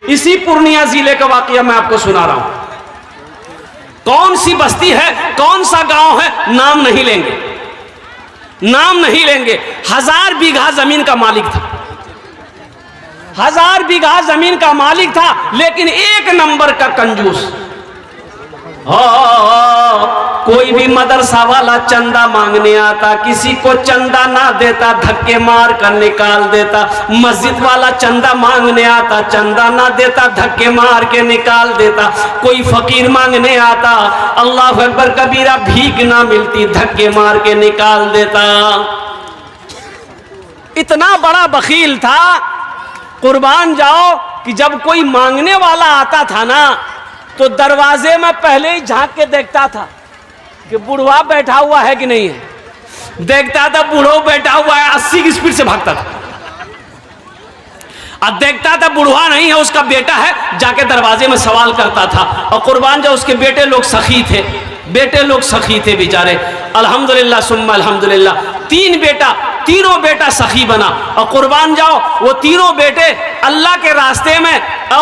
इसी पूर्णिया जिले का वाकया मैं आपको सुना रहा हूं। कौन सी बस्ती है, कौन सा गांव है, नाम नहीं लेंगे, नाम नहीं लेंगे। 1000 बीघा जमीन का मालिक था, 1000 बीघा जमीन का मालिक था, लेकिन एक नंबर का कंजूस। कोई भी मदरसा वाला चंदा मांगने आता, किसी को चंदा ना देता, धक्के मार कर निकाल देता। मस्जिद वाला चंदा मांगने आता, चंदा ना देता, धक्के मार के निकाल देता। कोई फकीर मांगने आता, अल्लाह अकबर कबीरा, भीख ना मिलती, धक्के मार के निकाल देता। इतना बड़ा बखील था, कुर्बान जाओ, कि जब कोई मांगने वाला आता था ना, तो दरवाजे में पहले ही झांक के देखता था कि बुढ़वा बैठा हुआ है कि नहीं है। देखता था बुढ़वा बैठा हुआ है, 80 की स्पीड से भागता था। अब देखता था बुढ़वा नहीं है, उसका बेटा है, जाके दरवाजे में सवाल करता था। और कुर्बान जाओ, उसके बेटे लोग सखी थे, बेटे लोग सखी थे बेचारे। अल्हम्दुलिल्लाह सुम्मा अल्हम्दुलिल्लाह, 3 बेटा, तीनों बेटा सखी बना। और कुर्बान जाओ, वो तीनों बेटे अल्लाह के रास्ते में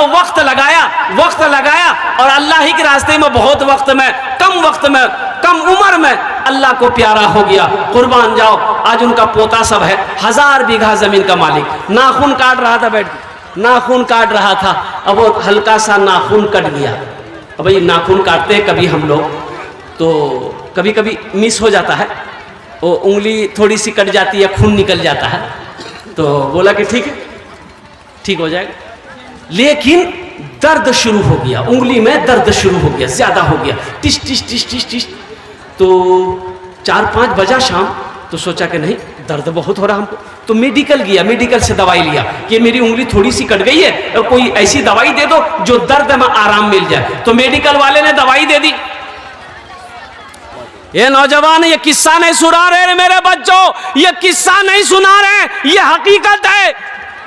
वक्त लगाया और अल्लाह ही के रास्ते में बहुत वक्त में, कम उम्र में अल्लाह को प्यारा हो गया। कुर्बान जाओ, आज उनका पोता सब है, 1000 बीघा जमीन का मालिक। नाखून काट रहा था, बैठ के नाखून काट रहा था। अब वो हल्का सा नाखून कट गया। अब भाई नाखून काटते हैं कभी हम लोग, तो कभी कभी मिस हो जाता है, वो उंगली थोड़ी सी कट जाती है, खून निकल जाता है। तो बोला कि ठीक है, ठीक हो जाएगा। लेकिन दर्द शुरू हो गया, उंगली में दर्द शुरू हो गया, ज्यादा हो गया, टिश टिश टिश टिश टिश। तो 4-5 बजा शाम, तो सोचा कि नहीं, दर्द बहुत हो रहा हमको। तो मेडिकल गया, मेडिकल से दवाई लिया कि मेरी उंगली थोड़ी सी कट गई है, कोई ऐसी दवाई दे दो जो दर्द में आराम मिल जाए। तो मेडिकल वाले ने दवाई दे दी। ये नौजवान ये किस्सा नहीं सुना रहे मेरे बच्चों, ये किस्सा नहीं सुना रहे, ये हकीकत है।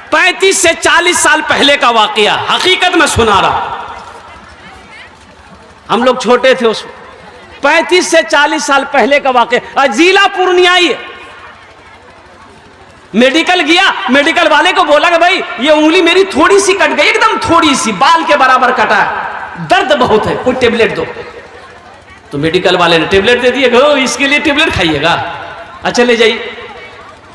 35 से 40 साल पहले का वाकया, हकीकत में सुना रहा। हम लोग छोटे थे उस 35 से 40 साल पहले का वाकया, जिला पूर्णिया ही है। मेडिकल गया, मेडिकल वाले को बोला कि भाई ये उंगली मेरी थोड़ी सी कट गई, एकदम थोड़ी सी, बाल के बराबर कटा है, दर्द बहुत है, कोई टेबलेट दो। तो मेडिकल वाले ने टेबलेट दे दिए, इसके लिए टेबलेट खाइएगा, अच्छा ले जाइए।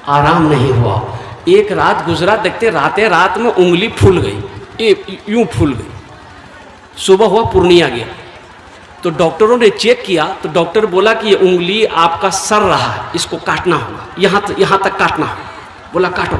आराम नहीं हुआ। एक रात गुजरा, देखते रात में उंगली फूल गई, यूं फूल गई। सुबह हुआ, पूर्णिया गया, तो डॉक्टरों ने चेक किया, तो डॉक्टर बोला कि ये उंगली आपका सर रहा है, इसको काटना होगा, यहाँ तक काटना होगा। बोला काटो,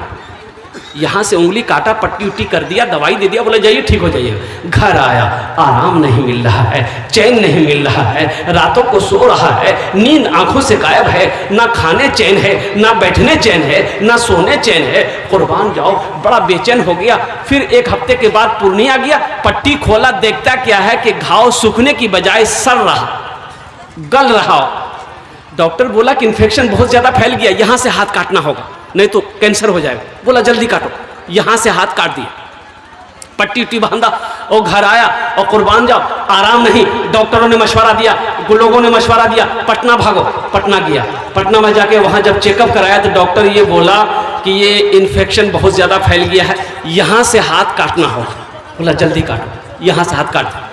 यहाँ से उंगली काटा, पट्टी उट्टी कर दिया, दवाई दे दिया, बोला जाइए ठीक हो जाइए। घर आया, आराम नहीं मिल रहा है, चैन नहीं मिल रहा है, रातों को सो रहा है, नींद आंखों से गायब है, ना खाने चैन है, ना बैठने चैन है, ना सोने चैन है। कुर्बान जाओ, बड़ा बेचैन हो गया। फिर 1 हफ्ते के बाद पूर्णिया गया, पट्टी खोला, देखता क्या है कि घाव सूखने की बजाय सड़ रहा, गल रहा। डॉक्टर बोला कि इन्फेक्शन बहुत ज्यादा फैल गया, यहाँ से हाथ काटना होगा, नहीं तो कैंसर हो जाएगा। बोला जल्दी काटो, यहां से हाथ काट दिया, पट्टी उट्टी बांधा और घर आया। और कुर्बान जाओ, आराम नहीं। डॉक्टरों ने मशवरा दिया, लोगों ने मशवरा दिया, पटना भागो। पटना गया, पटना में जाके वहां जब चेकअप कराया तो डॉक्टर ये बोला कि ये इन्फेक्शन बहुत ज्यादा फैल गया है, यहां से हाथ काटना होगा। बोला जल्दी काटो, यहां से हाथ काट दिया।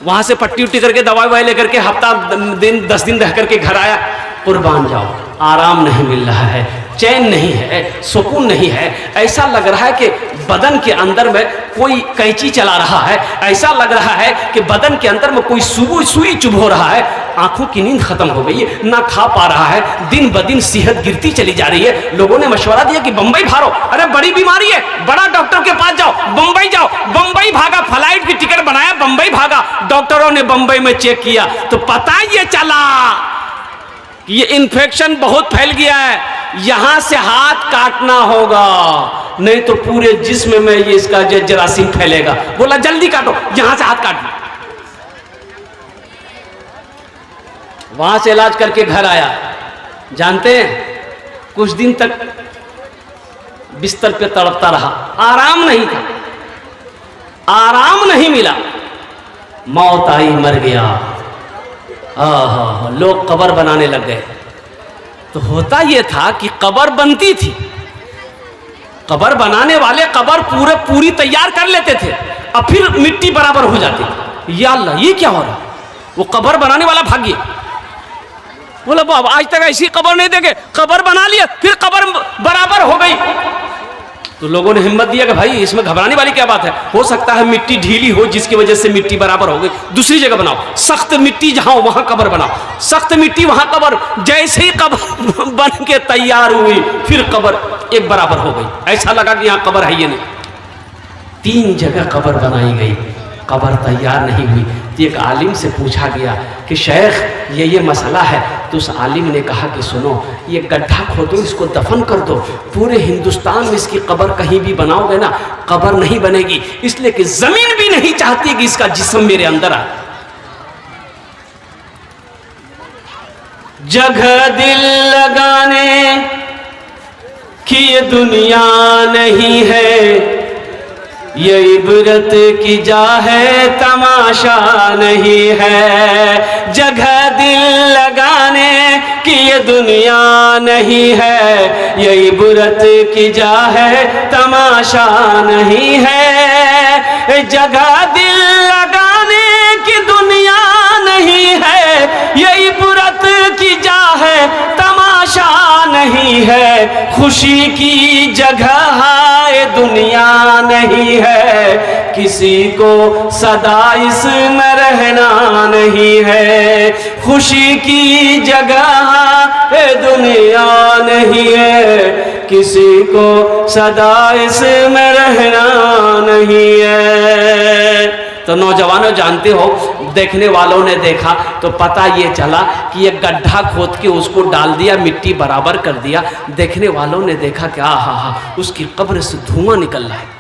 वहां से पट्टी उट्टी करके दवाई ववाई लेकर के हफ्ता दिन 10 दिन रह करके घर आया। कुर्बान जाओ, आराम नहीं मिल रहा है, चैन नहीं है, सुकून नहीं है। ऐसा लग रहा है कि बदन के अंदर में कोई कैंची चला रहा है, ऐसा लग रहा है कि बदन के अंदर में कोई सुई चुभ रहा है। आंखों की नींद खत्म हो गई है, ना खा पा रहा है, दिन ब दिन सेहत गिरती चली जा रही है। लोगों ने मशवरा दिया कि बंबई भागो, अरे बड़ी बीमारी है, बड़ा डॉक्टर के पास जाओ, बंबई जाओ। बंबई भागा, फ्लाइट की टिकट बनाया, बंबई भागा। डॉक्टरों ने बंबई में चेक किया तो पता ये चला ये इन्फेक्शन बहुत फैल गया है, यहां से हाथ काटना होगा, नहीं तो पूरे जिस्म में ये इसका जरासीम फैलेगा। बोला जल्दी काटो, यहां से हाथ काट दो। वहां से इलाज करके घर आया। जानते हैं, कुछ दिन तक बिस्तर पे तड़पता रहा, आराम नहीं था, आराम नहीं मिला। मौत आई, मर गया। लोग कब्र बनाने लग गए। तो होता यह था कि कब्र बनती थी, कब्र बनाने वाले कब्र पूरी तैयार कर लेते थे, अब फिर मिट्टी बराबर हो जाती थी। या अल्लाह, ये क्या हो रहा? वो कब्र बनाने वाला भाग गया, बोला बाबा आज तक ऐसी कब्र नहीं देखे, कब्र बना लिया फिर कब्र बराबर हो गई। तो लोगों ने हिम्मत दिया कि भाई इसमें घबराने वाली क्या बात है, हो सकता है मिट्टी ढीली हो जिसकी वजह से मिट्टी बराबर हो गई, दूसरी जगह बनाओ, सख्त मिट्टी जहां हो वहां कब्र बनाओ, सख्त मिट्टी वहां कब्र। जैसे ही कब्र बन के तैयार हुई फिर कब्र एक बराबर हो गई, ऐसा लगा कि यहां कब्र है ये नहीं। 3 जगह कब्र बनाई गई, कब्र तैयार नहीं हुई। तो एक आलिम से पूछा गया कि शेख ये मसला है। तो उस आलिम ने कहा कि सुनो, ये गड्ढा खोदो, इसको दफन कर दो, पूरे हिंदुस्तान में इसकी कब्र कहीं भी बनाओगे ना कब्र नहीं बनेगी, इसलिए कि जमीन भी नहीं चाहती कि इसका जिस्म मेरे अंदर आ। जगह दिल लगाने की ये दुनिया नहीं है, ये इबरत की जा है तमाशा नहीं है। जगह दिल लगाने की ये दुनिया नहीं है, ये इबरत की जा है तमाशा नहीं है। जगह दिल लगाने की दुनिया नहीं है, ये इबरत की जा है तमाशा नहीं है। खुशी की जगह है दुनिया नहीं है, किसी को सदा इसमें रहना नहीं है। खुशी की जगह है दुनिया नहीं है, किसी को सदा इसमें रहना नहीं है। तो नौजवानों जानते हो, देखने वालों ने देखा तो पता ये चला कि ये गड्ढा खोद के उसको डाल दिया, मिट्टी बराबर कर दिया। देखने वालों ने देखा कि आहा, उसकी कब्र से धुआं निकल रहा है।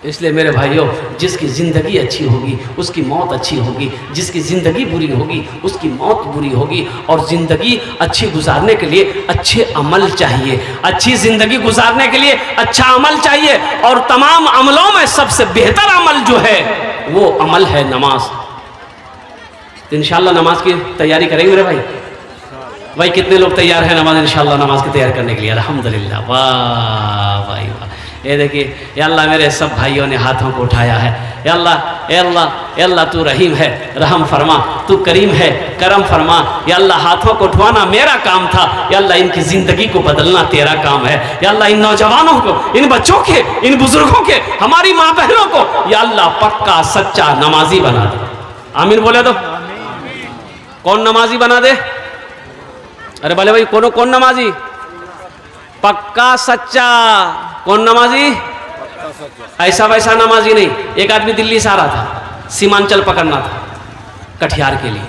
इसलिए मेरे भाइयों, जिसकी ज़िंदगी अच्छी होगी उसकी मौत अच्छी होगी, जिसकी ज़िंदगी बुरी होगी उसकी मौत बुरी होगी। और ज़िंदगी अच्छी गुजारने के लिए अच्छे अमल चाहिए, अच्छी ज़िंदगी गुजारने के लिए अच्छा अमल चाहिए। और तमाम अमलों में सबसे बेहतर अमल जो है वो अमल है नमाज। तो इंशाअल्लाह नमाज की तैयारी करेंगे मेरे भाई। भाई कितने लोग तैयार हैं नमाज इंशाअल्लाह नमाज की तैयारी करने के लिए? अल्हम्दुलिल्लाह, वाह भाई वाह। ये देखिए, या अल्लाह मेरे सब भाइयों ने हाथों को उठाया है। या अल्लाह, या अल्लाह, या अल्लाह तू रहीम है, रहम फरमा, तू करीम है, करम फरमा। या अल्लाह हाथों को उठवाना मेरा काम था, या अल्लाह इनकी ज़िंदगी को बदलना तेरा काम है। या अल्लाह इन नौजवानों को, इन बच्चों के, इन बुजुर्गों के, हमारी माँ बहनों को या अल्लाह पक्का सच्चा नमाजी बना दे। आमीन बोले तो। कौन नमाजी बना दे? अरे बोले भाई कौन नमाजी? पक्का सच्चा। कौन नमाजी? ऐसा वैसा नमाजी नहीं। एक आदमी दिल्ली से आ रहा था, सीमांचल पकड़ना था कटिहार के लिए,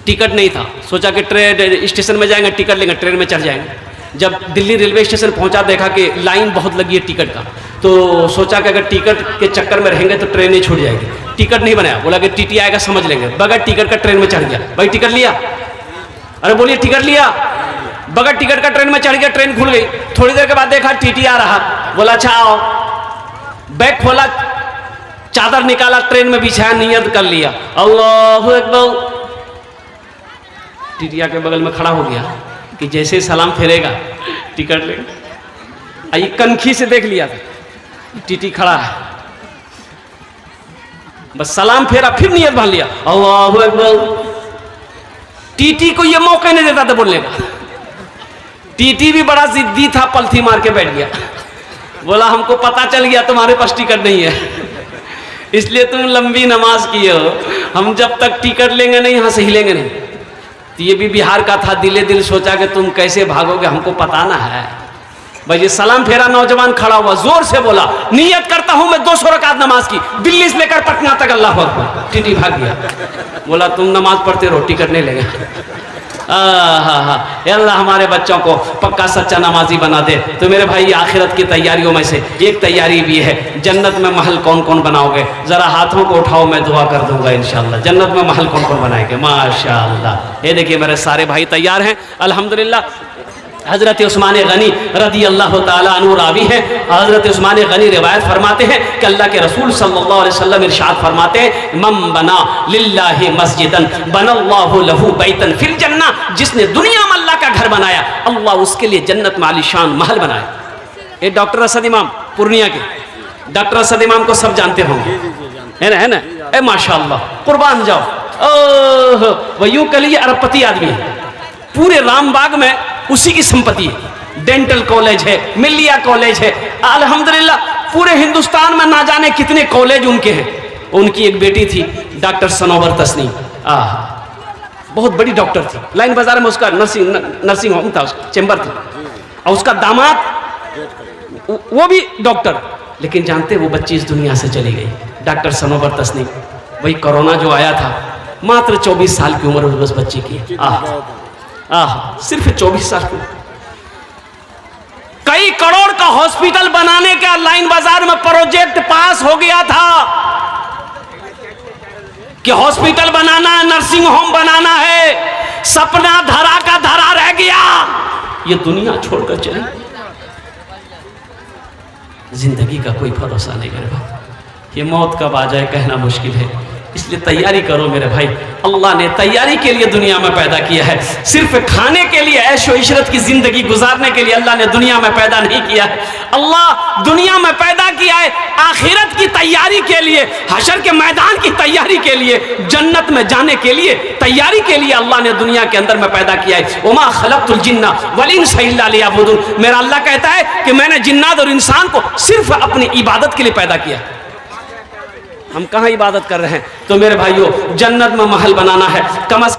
टिकट नहीं था। सोचा कि ट्रेन स्टेशन में जाएंगे, टिकट लेंगे, ट्रेन में चढ़ जाएंगे। जब दिल्ली रेलवे स्टेशन पहुंचा, देखा कि लाइन बहुत लगी है टिकट का। तो सोचा कि अगर टिकट के चक्कर में रहेंगे तो ट्रेन नहीं छूट जाएगी। टिकट नहीं बनाया, बोला कि टीटी आएगा समझ लेंगे। बगैर टिकट का ट्रेन में चढ़ गया। भाई टिकट लिया? अरे बोलिए टिकट लिया? बगैर टिकट का ट्रेन में चढ़ गया, ट्रेन खुल गई। थोड़ी देर के बाद देखा टीटी आ रहा, बोला अच्छा आओ। बैग खोला, चादर निकाला, ट्रेन में बिछाया, नियत कर लिया, अल्लाहु अकबर। टीटी आके बगल में खड़ा हो गया कि जैसे सलाम फेरेगा टिकट ले। आई कनखी से देख लिया टीटी खड़ा है, बस सलाम फेरा, फिर नियत बांध लिया, अल्लाहु अकबर। टीटी को ये मौका नहीं देता था बोलने का। टीटी भी बड़ा जिद्दी था, पलथी मार के बैठ गया। बोला हमको पता चल गया तुम्हारे पास टिकट नहीं है, इसलिए तुम लंबी नमाज किए हो। हम जब तक टिकट लेंगे नहीं यहाँ से हिलेंगे नहीं। तो ये भी बिहार का था, दिले दिल सोचा कि तुम कैसे भागोगे, हमको पता ना है। भाई ये सलाम फेरा, नौजवान खड़ा हुआ, जोर से बोला नियत करता हूं मैं 200 रकात नमाज की, दिल्ली से लेकर पटना तक। अल्लाह अकबर। टीटी भाग गया। बोला तुम नमाज पढ़ते रहो, टिकट नहीं लेंगे। अल्लाह हमारे बच्चों को पक्का सच्चा नमाजी बना दे। तो मेरे भाई आखिरत की तैयारियों में से एक तैयारी भी है, जन्नत में महल कौन कौन बनाओगे? जरा हाथों को उठाओ, मैं दुआ कर दूंगा इंशाल्लाह। जन्नत में महल कौन कौन बनाएंगे? माशाअल्लाह। ये देखिए मेरे सारे भाई तैयार हैं अल्हम्दुलिल्लाह। हज़रत उस्मान गनी रदी अल्लाह ताला अन्हु रावी है। हज़रत उस्मान गनी रिवायत फरमाते हैं कि अल्लाह के रसूल सल्लल्लाहु अलैहि वसल्लम इरशाद फरमाते हैं, मम बना लिल्लाहि मस्जिदन बनल्लाहु लहू बैतन फिल जन्ना, जिसने दुनिया में अल्लाह का घर बनाया, अल्लाह उसके लिए जन्नत में आलीशान महल बनाया। ये डॉक्टर असद इमाम पूर्णिया के, डॉक्टर असद इमाम को सब जानते होंगे, है ना? ए माशाअल्लाह, कुर्बान जाओ। ओह, वो यूं कह लीजिए अरबपति आदमी है, पूरे रामबाग में उसी की संपत्ति है। डेंटल कॉलेज है, मिलिया कॉलेज है, अल्हम्दुलिल्लाह पूरे हिंदुस्तान में ना जाने कितने कॉलेज उनके हैं। उनकी एक बेटी थी डॉक्टर सनोवर तस्नीम, बहुत बड़ी डॉक्टर थी। लाइन बाजार में उसका नर्सिंग होम था, उसका चैम्बर था, और उसका दामाद वो भी डॉक्टर। लेकिन जानते वो बच्ची इस दुनिया से चली गई, डॉक्टर सनोवर तस्नीम। वही कोरोना जो आया था, मात्र 24 साल की उम्र उस बच्ची की, सिर्फ 24 साल की। कई करोड़ का हॉस्पिटल बनाने का लाइन बाजार में प्रोजेक्ट पास हो गया था कि हॉस्पिटल बनाना है, नर्सिंग होम बनाना है, सपना धरा का धरा रह गया। ये दुनिया छोड़कर चली, जिंदगी का कोई भरोसा नहीं मेरे भाई। ये मौत कब आ जाए कहना मुश्किल है, इसलिए तैयारी करो मेरे भाई। अल्लाह ने तैयारी के लिए दुनिया में पैदा किया है, सिर्फ खाने के लिए, ऐशो इशरत की जिंदगी गुजारने के लिए अल्लाह ने दुनिया में पैदा नहीं किया है। अल्लाह दुनिया में पैदा किया है आखिरत की तैयारी के लिए, हशर के मैदान की तैयारी के लिए, जन्नत में जाने के लिए तैयारी के लिए अल्लाह ने दुनिया के अंदर में पैदा किया है। वमा खलक़तुल जिन्ना वल इंसा इल्ला लियअबुदून, मेरा अल्लाह कहता है कि मैंने जिन्नात और इंसान को सिर्फ अपनी इबादत के लिए पैदा किया। हम कहाँ इबादत कर रहे हैं? तो मेरे भाइयों, जन्नत में महल बनाना है, कम अज